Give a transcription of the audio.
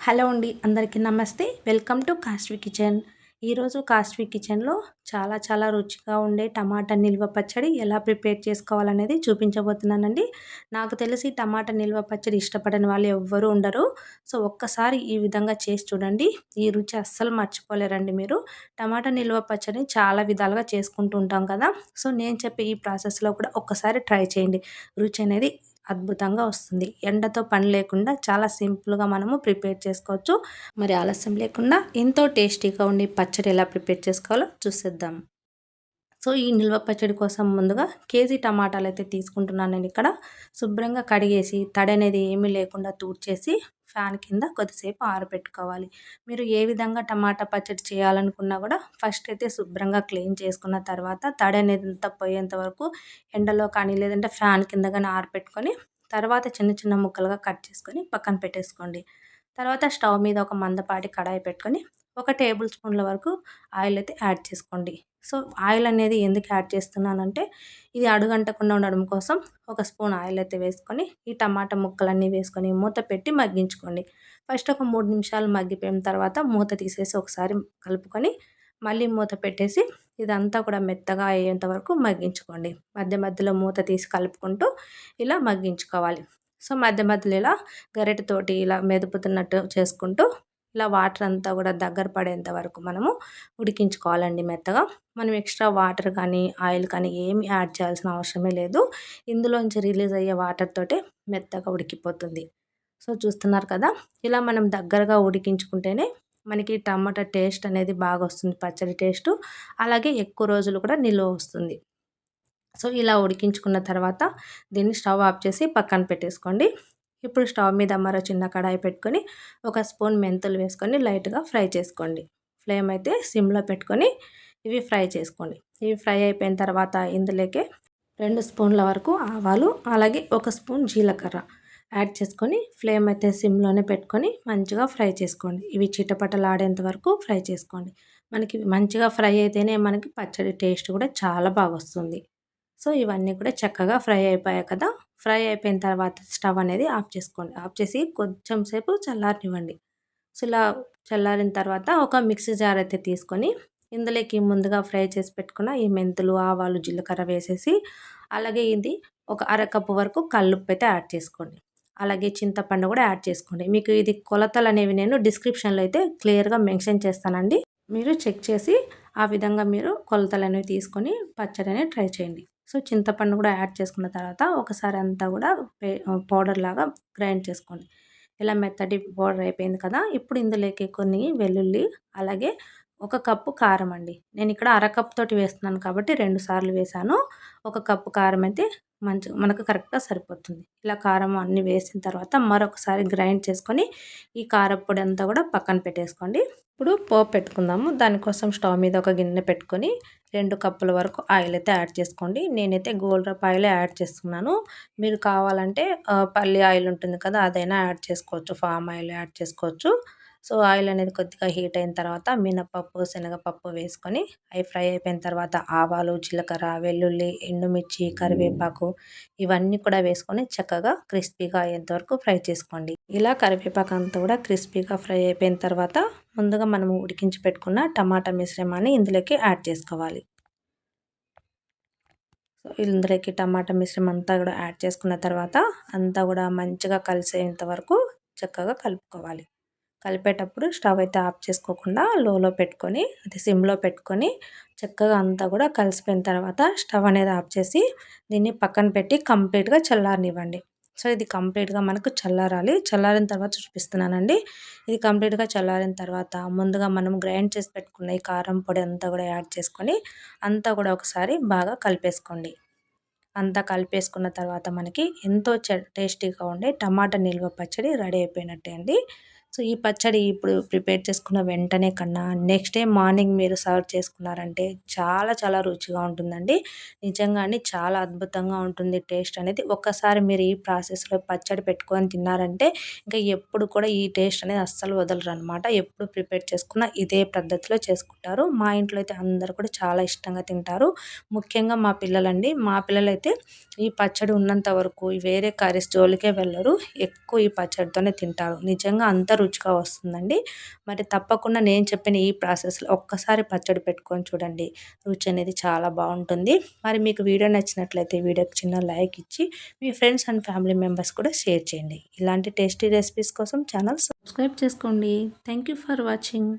Hello అండి. అందరికీ నమస్తే. వెల్కమ్ టు కాస్ట్‌వి కిచెన్. ఈరోజు కాస్ట్‌వి కిచెన్‌లో చాలా రుచిగా ఉండే టమాటా నిల్వ పచ్చడి ఎలా ప్రిపేర్ చేసుకోవాలనేది చూపించబోతున్నానండి. నాకు తెలిసి టమాటా నిల్వ పచ్చడి ఇష్టపడని వాళ్ళు ఎవ్వరూ ఉండరు. సో, ఒక్కసారి ఈ విధంగా చేసి చూడండి. ఈ రుచి అస్సలు మర్చిపోలేరండి మీరు. టమాటా నిల్వ పచ్చడిని చాలా విధాలుగా చేసుకుంటూ ఉంటాం కదా! సో, నేను చెప్పే ఈ ప్రాసెస్‌లో కూడా ఒక్కసారి ట్రై చేయండి. రుచి అనేది అద్భుతంగా వస్తుంది. ఎండతో పని లేకుండా చాలా సింపుల్‌గా మనము ప్రిపేర్ చేసుకోవచ్చు. మరి ఆలస్యం లేకుండా ఎంతో టేస్టీగా ఉండే పచ్చడి ఎలా ప్రిపేర్ చేసుకోవాలో చూసేద్దాం. సో, ఈ నిల్వ పచ్చడి కోసం ముందుగా కేజీ టమాటాలైతే తీసుకుంటున్నాను నేనిక్కడ. శుభ్రంగా కడిగేసి తడనేది ఏమీ లేకుండా తూడ్చేసి ఫ్యాన్ కింద కొద్దిసేపు ఆరబెట్టుకోవాలి. మీరు ఏ విధంగా టమాటా పచ్చడి చేయాలనుకున్నా గూడా ఫస్ట్ అయితే శుభ్రంగా క్లీన్ చేసుకున్న తర్వాత తడనేదంతా పోయేంత వరకు ఎండలో కానీ, లేదంటే ఫ్యాన్ కింద గాని ఆరబెట్టుకొని తర్వాత చిన్న ముక్కలుగా కట్ చేసుకొని పక్కన పెట్టేసుకోండి. తర్వాత స్టవ్ మీద ఒక మందపాటి కడాయి పెట్టుకొని ఒక టేబుల్ స్పూన్ల వరకు ఆయిల్ అయితే యాడ్ చేసుకోండి. సో, ఆయిల్ అనేది ఎందుకు యాడ్ చేస్తున్నానంటే, ఇది అడుగంటకుండా ఉండడం కోసం ఒక స్పూన్ ఆయిల్ అయితే వేసుకొని, ఈ టమాటా ముక్కలన్నీ వేసుకొని మూత పెట్టి మగ్గించుకోండి. ఫస్ట్ ఒక 3 నిమిషాలు మగ్గిపోయిన తర్వాత మూత తీసేసి ఒకసారి కలుపుకొని, మళ్ళీ మూత పెట్టేసి ఇదంతా కూడా మెత్తగా అయ్యేంత వరకు మగ్గించుకోండి. మధ్యలో మూత తీసి కలుపుకుంటూ ఇలా మగ్గించుకోవాలి. సో, మధ్యలో ఇలా గరిటెతోటి ఇలా మెదుపుతున్నట్టు చేసుకుంటూ ఇలా వాటర్ అంతా కూడా దగ్గర పడేంత వరకు మనము ఉడికించుకోవాలండి మెత్తగా. మనం ఎక్స్ట్రా వాటర్ కానీ, ఆయిల్ కానీ ఏమి యాడ్ చేయాల్సిన అవసరమే లేదు. ఇందులోంచి రిలీజ్ అయ్యే వాటర్ తోటే మెత్తగా ఉడికిపోతుంది. సో, చూస్తున్నారు కదా! ఇలా మనం దగ్గరగా ఉడికించుకుంటేనే మనకి టమాటా టేస్ట్ అనేది బాగొస్తుంది. పచ్చడి టేస్టు. అలాగే ఎక్కువ రోజులు కూడా నిలువ వస్తుంది. సో, ఇలా ఉడికించుకున్న తర్వాత దీన్ని స్టవ్ ఆఫ్ చేసి పక్కన పెట్టేసుకోండి. ఇప్పుడు స్టవ్ మీద మరో చిన్న కడాయి పెట్టుకొని ఒక స్పూన్ మెంతులు వేసుకొని లైట్‌గా ఫ్రై చేసుకోండి. ఫ్లేమ్ అయితే సిమ్‌లో పెట్టుకొని ఇవి ఫ్రై చేసుకోండి. ఇవి ఫ్రై అయిపోయిన తర్వాత ఇందులోకే 2 స్పూన్ల వరకు ఆవాలు, అలాగే ఒక స్పూన్ జీలకర్ర యాడ్ చేసుకొని ఫ్లేమ్ అయితే సిమ్‌లోనే పెట్టుకొని మంచిగా ఫ్రై చేసుకోండి. ఇవి చిటపటలాడేంత వరకు ఫ్రై చేసుకోండి. మనకి మంచిగా ఫ్రై అయితేనే మనకి పచ్చడి టేస్ట్ కూడా చాలా బాగొస్తుంది. సో, ఇవన్నీ కూడా చక్కగా ఫ్రై అయిపోయాయి కదా! ఫ్రై అయిపోయిన తర్వాత స్టవ్ అనేది ఆఫ్ చేసుకోండి. ఆఫ్ చేసి కొంచెం సేపు చల్లారనివ్వండి. సో, ఇలా చల్లారిన తర్వాత ఒక మిక్సీ జార్ అయితే తీసుకొని ఇందులోకి ముందుగా ఫ్రై చేసి పెట్టుకున్న ఈ మెంతులు, ఆవాలు, జీలకర్ర వేసేసి అలాగే ఇది ఒక అరకప్పు వరకు కల్లుప్పైతే యాడ్ చేసుకోండి. అలాగే చింతపండు కూడా యాడ్ చేసుకోండి. మీకు ఇది కొలతలనేవి నేను డిస్క్రిప్షన్‌లో అయితే క్లియర్‌గా మెన్షన్ చేస్తానండి. మీరు చెక్ చేసి ఆ విధంగా మీరు కొలతలనేవి తీసుకొని పచ్చడనేది ట్రై చేయండి. సో, చింతపండు కూడా యాడ్ చేసుకున్న తర్వాత ఒకసారి అంతా కూడా పౌడర్‌లాగా గ్రైండ్ చేసుకోండి. ఇలా మెత్తటి పౌడర్ అయిపోయింది కదా! ఇప్పుడు ఇందులోకి కొన్ని వెల్లుల్లి, అలాగే ఒక కప్పు కారం అండి. నేనిక్కడ అరకప్పు తోటి వేస్తున్నాను కాబట్టి 2 సార్లు వేశాను. ఒక కప్పు కారం అయితే మనకు కరెక్ట్‌గా సరిపోతుంది. ఇలా కారం అన్నీ వేసిన తర్వాత మరొకసారి గ్రైండ్ చేసుకొని ఈ కారప్పొడి అంతా కూడా పక్కన పెట్టేసుకోండి. ఇప్పుడు పోపు పెట్టుకుందాము. దానికోసం స్టవ్ మీద ఒక గిన్నె పెట్టుకొని 2 కప్పుల వరకు ఆయిల్ అయితే యాడ్ చేసుకోండి. నేనైతే గోల్డప్ ఆయిలే యాడ్ చేస్తున్నాను. మీరు కావాలంటే పల్లి ఆయిల్ ఉంటుంది కదా! అదైనా యాడ్ చేసుకోవచ్చు. పామ్ ఆయిల్ యాడ్ చేసుకోవచ్చు. సో, ఆయిల్ అనేది కొద్దిగా హీట్ అయిన తర్వాత మినపప్పు, శనగపప్పు వేసుకొని అవి ఫ్రై అయిపోయిన తర్వాత ఆవాలు, జీలకర్ర, వెల్లుల్లి, ఎండుమిర్చి, కరివేపాకు ఇవన్నీ కూడా వేసుకొని చక్కగా క్రిస్పీగా అయ్యేంత వరకు ఫ్రై చేసుకోండి. ఇలా కరివేపాకు అంతా కూడా క్రిస్పీగా ఫ్రై అయిపోయిన తర్వాత ముందుగా మనము ఉడికించి పెట్టుకున్న టమాటా మిశ్రమాన్ని ఇందులోకి యాడ్ చేసుకోవాలి. సో, ఇందులోకి టమాటా మిశ్రమం అంతా కూడా యాడ్ చేసుకున్న తర్వాత అంతా కూడా మంచిగా కలిసేంత వరకు చక్కగా కలుపుకోవాలి. కలిపేటప్పుడు స్టవ్ అయితే ఆఫ్ చేసుకోకుండా లోలో పెట్టుకొని సిమ్‌లో పెట్టుకొని చక్కగా అంతా కూడా కలిసిపోయిన తర్వాత స్టవ్ అనేది ఆఫ్ చేసి దీన్ని పక్కన పెట్టి కంప్లీట్‌గా చల్లారనివ్వండి. సో, ఇది కంప్లీట్‌గా మనకు చల్లారాలి. చల్లారిన తర్వాత చూపిస్తున్నానండి. ఇది కంప్లీట్‌గా చల్లారిన తర్వాత ముందుగా మనం గ్రైండ్ చేసి పెట్టుకున్న ఈ కారం పొడి అంతా కూడా యాడ్ చేసుకొని అంతా కూడా ఒకసారి బాగా కలిపేసుకోండి. అంతా కలిపేసుకున్న తర్వాత మనకి ఎంతో టేస్టీగా ఉండే టమాటా నిల్వ పచ్చడి రెడీ అయిపోయినట్టే అండి. సో, ఈ పచ్చడి ఇప్పుడు ప్రిపేర్ చేసుకున్న వెంటనే కన్నా నెక్స్ట్ డే మార్నింగ్ మీరు సర్వ్ చేసుకున్నారంటే చాలా రుచిగా ఉంటుందండి. నిజంగానే చాలా అద్భుతంగా ఉంటుంది టేస్ట్ అనేది. ఒక్కసారి మీరు ఈ ప్రాసెస్‌లో పచ్చడి పెట్టుకొని తిన్నారంటే ఇంకా ఎప్పుడు కూడా ఈ టేస్ట్ అనేది అస్సలు వదలరనమాట. ఎప్పుడు ప్రిపేర్ చేసుకున్నా ఇదే పద్ధతిలో చేసుకుంటారు. మా ఇంట్లో అయితే అందరూ కూడా చాలా ఇష్టంగా తింటారు. ముఖ్యంగా మా పిల్లలండి. మా పిల్లలైతే ఈ పచ్చడి ఉన్నంత వరకు వేరే కర్రీస్ జోలికే వెళ్ళరు. ఎక్కువ ఈ పచ్చడితోనే తింటారు. నిజంగా అంత రుచిగా వస్తుందండి. మరి తప్పకుండా నేను చెప్పిన ఈ ప్రాసెస్‌లో ఒక్కసారి పచ్చడి పెట్టుకొని చూడండి. రుచి అనేది చాలా బావుంటుంది. మరి మీకు వీడియో నచ్చినట్లయితే వీడియోకి చిన్న లైక్ ఇచ్చి మీ ఫ్రెండ్స్ అండ్ ఫ్యామిలీ మెంబర్స్ కూడా షేర్ చేయండి. ఇలాంటి టేస్టీ రెసిపీస్ కోసం ఛానల్ సబ్స్క్రైబ్ చేసుకోండి. Thank you for watching.